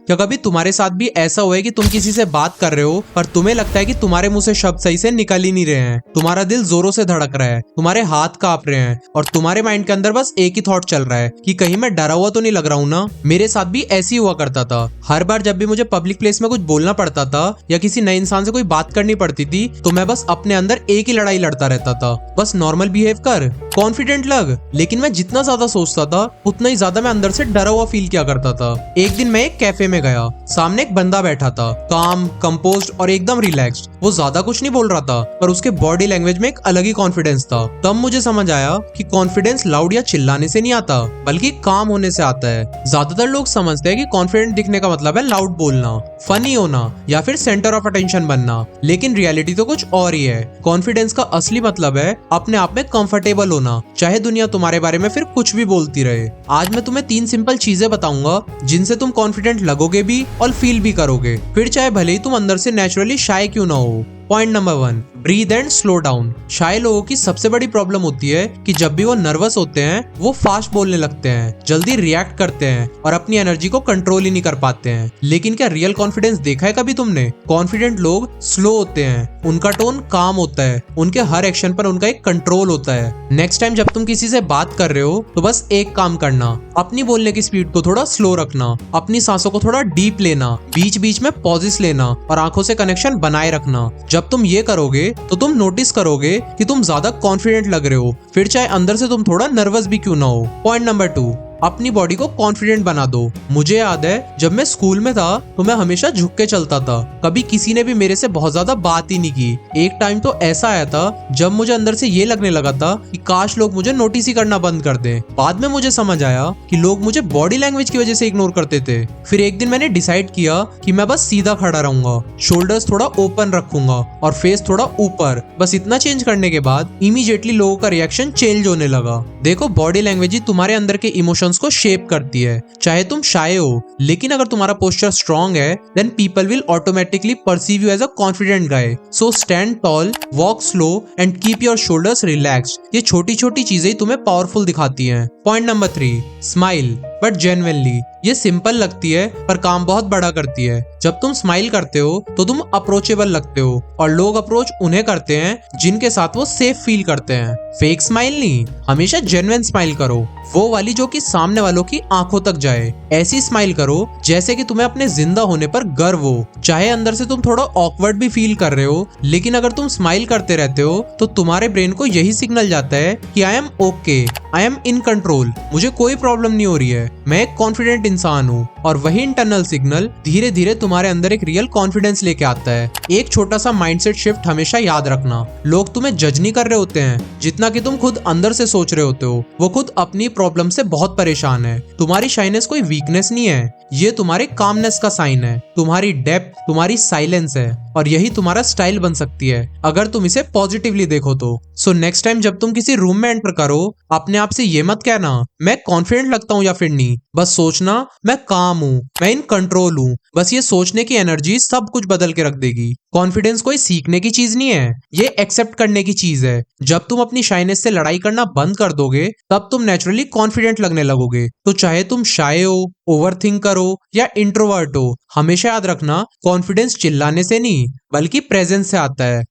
क्या कभी तुम्हारे साथ भी ऐसा हुआ है कि तुम किसी से बात कर रहे हो पर तुम्हें लगता है कि तुम्हारे मुंह से शब्द सही से निकल ही नहीं रहे हैं, तुम्हारा दिल जोरों से धड़क रहा है, तुम्हारे हाथ कांप रहे हैं और तुम्हारे माइंड के अंदर बस एक ही थॉट चल रहा है कि कहीं मैं डरा हुआ तो नहीं लग रहा हूँ ना। मेरे साथ भी ऐसी हुआ करता था। हर बार जब भी मुझे पब्लिक प्लेस में कुछ बोलना पड़ता था या किसी नए इंसान से कोई बात करनी पड़ती थी तो मैं बस अपने अंदर एक ही लड़ाई लड़ता रहता था, बस नॉर्मल बिहेव कर, कॉन्फिडेंट लग। लेकिन मैं जितना ज्यादा सोचता था उतना ही ज्यादा मैं अंदर से डरा हुआ फील किया करता था। एक दिन मैं एक कैफे में गया, सामने एक बंदा बैठा था, काम, कंपोज्ड और एकदम रिलैक्स्ड। वो ज्यादा कुछ नहीं बोल रहा था पर उसके बॉडी लैंग्वेज में एक अलग ही कॉन्फिडेंस था। तब मुझे समझ आया कि कॉन्फिडेंस लाउड या चिल्लाने से नहीं आता बल्कि काम होने से आता है। ज्यादातर लोग समझते हैं कि कॉन्फिडेंट दिखने का मतलब है लाउड बोलना, फनी होना या फिर सेंटर ऑफ अटेंशन बनना, लेकिन रियलिटी तो कुछ और ही है। कॉन्फिडेंस का असली मतलब है अपने आप में कंफर्टेबल होना, चाहे दुनिया तुम्हारे बारे में फिर कुछ भी बोलती रहे। आज मैं तुम्हें 3 सिंपल चीजें बताऊंगा जिनसे तुम कॉन्फिडेंट लगोगे भी और फील भी करोगे, फिर चाहे भले ही तुम अंदर से नेचुरली शाय क्यों ना हो। Point number 1, breathe and slow down. Shy लोगों की सबसे बड़ी प्रॉब्लम होती है कि जब भी वो नर्वस होते हैं वो फास्ट बोलने लगते हैं, जल्दी रिएक्ट करते हैं और अपनी एनर्जी को कंट्रोल ही नहीं कर पाते हैं। लेकिन क्या रियल कॉन्फिडेंस देखा है कभी तुमने? कॉन्फिडेंट लोग स्लो होते हैं, उनका टोन काम होता है, उनके हर एक्शन पर उनका एक कंट्रोल होता है। नेक्स्ट टाइम जब तुम किसी से बात कर रहे हो तो बस एक काम करना, अपनी बोलने की स्पीड को थोड़ा स्लो रखना, अपनी सांसों को थोड़ा डीप लेना, बीच बीच में पॉजेस लेना और आंखों से कनेक्शन बनाए रखना। जब तुम ये करोगे तो तुम नोटिस करोगे कि तुम ज्यादा कॉन्फिडेंट लग रहे हो, फिर चाहे अंदर से तुम थोड़ा नर्वस भी क्यों ना हो। पॉइंट नंबर 2, अपनी बॉडी को कॉन्फिडेंट बना दो। मुझे याद है जब मैं स्कूल में था तो मैं हमेशा झुक के चलता था, कभी किसी ने भी मेरे से बहुत ज्यादा बात ही नहीं की। एक टाइम तो ऐसा आया था जब मुझे अंदर से ये लगने लगा था कि काश लोग मुझे नोटिस ही करना बंद कर दें। बाद में मुझे समझ आया कि लोग मुझे बॉडी लैंग्वेज की वजह से इग्नोर करते थे। फिर एक दिन मैंने डिसाइड किया कि मैं बस सीधा खड़ा रहूंगा, शोल्डर्स थोड़ा ओपन रखूंगा और फेस थोड़ा ऊपर। बस इतना चेंज करने के बाद इमीडिएटली लोगों का रिएक्शन चेंज होने लगा। देखो, बॉडी लैंग्वेज ही तुम्हारे अंदर के इमोशंस को शेप करती है। चाहे तुम शाय हो, लेकिन अगर तुम्हारा पोस्चर स्ट्रांग है then people will automatically perceive you as a confident guy. So stand tall, walk slow and keep your shoulders relaxed. ये छोटी छोटी चीजें ही तुम्हें पावरफुल दिखाती हैं। Point number 3, smile but genuinely. ये सिंपल लगती है पर काम बहुत बड़ा करती है। जब तुम स्माइल करते हो तो तुम अप्रोचेबल लगते हो और लोग अप्रोच उन्हें करते हैं जिनके साथ वो सेफ फील करते हैं। फेक स्माइल नहीं, हमेशा जेन्युइन स्माइल करो, वो वाली जो कि सामने वालों की आंखों तक जाए। ऐसी स्माइल करो जैसे कि तुम्हें अपने जिंदा होने पर गर्व हो, चाहे अंदर से तुम थोड़ा ऑकवर्ड भी फील कर रहे हो, लेकिन अगर तुम स्माइल करते रहते हो तो तुम्हारे ब्रेन को यही सिग्नल जाता है कि I am okay, I am in control, मुझे कोई प्रॉब्लम नहीं हो रही है, मैं एक कॉन्फिडेंट इंसान हूँ। और वही इंटरनल सिग्नल धीरे धीरे तुम्हारे अंदर एक रियल कॉन्फिडेंस लेके आता है। एक छोटा सा माइंडसेट शिफ्ट हमेशा याद रखना, लोग तुम्हें जज नहीं कर रहे होते हैं जितना कि तुम खुद अंदर से सोच रहे होते हो। वो खुद अपनी प्रॉब्लम से बहुत परेशान है। तुम्हारी शाइनेस कोई वीकनेस नहीं है, ये तुम्हारे कामनेस का साइन है। तुम्हारी डेप्थ तुम्हारी साइलेंस है और यही तुम्हारा स्टाइल बन सकती है अगर तुम इसे पॉजिटिवली देखो तो। सो नेक्स्ट टाइम जब तुम किसी रूम में एंटर करो, अपने आप से ये मत कहना मैं कॉन्फिडेंट लगता हूँ या फिर नहीं, बस सोचना मैं काम हूँ, मैं इन कंट्रोल हूँ। बस ये सोचने की एनर्जी सब कुछ बदल के रख देगी। कॉन्फिडेंस कोई सीखने की चीज नहीं है, ये एक्सेप्ट करने की चीज है। जब तुम अपनी शाइनेस से लड़ाई करना बंद कर दोगे तब तुम नेचुरली कॉन्फिडेंट लगने लगोगे। तो चाहे तुम शाय हो, ओवरथिंकर हो या इंट्रोवर्ट हो, हमेशा याद रखना कॉन्फिडेंस चिल्लाने से नहीं बल्कि प्रेजेंस से आता है।